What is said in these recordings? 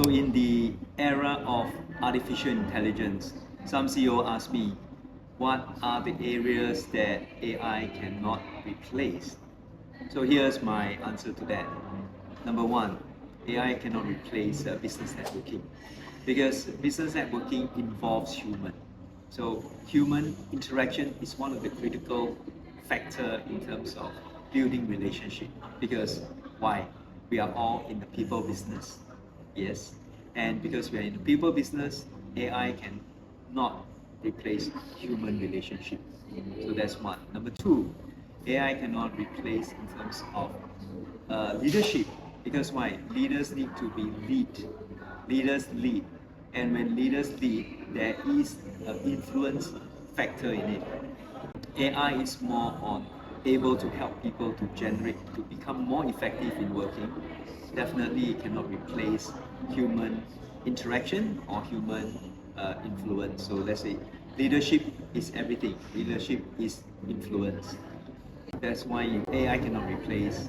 So in the era of artificial intelligence, some CEO ask me, what are the areas that AI cannot replace? So here's my answer to that. Number one, AI cannot replace business networking because business networking involves human. So human interaction is one of the critical factor in terms of building relationship. Because why? We are all in the people business. Yes. And because we are in the people business, AI can not replace human relationship. So that's one. Number two, AI cannot replace in terms of leadership. Because why? Leaders need to be lead. Leaders lead. And when leaders lead, there is an influence factor in it. AI is more on able to help people to generate, to become more effective in working. Definitely it cannot replace human interaction or human influence. So let's say leadership is everything. Leadership is influence. That's why AI cannot replace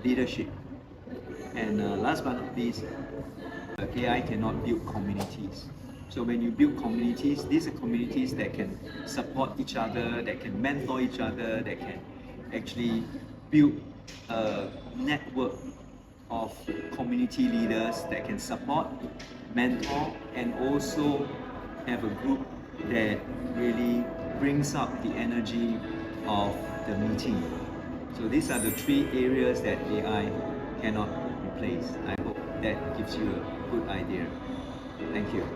leadership. And last but not least, AI cannot build communities. So when you build communities, these are communities that can support each other, that can mentor each other, that can actually build a network of community leaders that can support, mentor, and also have a group that really brings up the energy of the meeting. So these are the three areas that AI cannot replace. I hope that gives you a good idea. Thank you.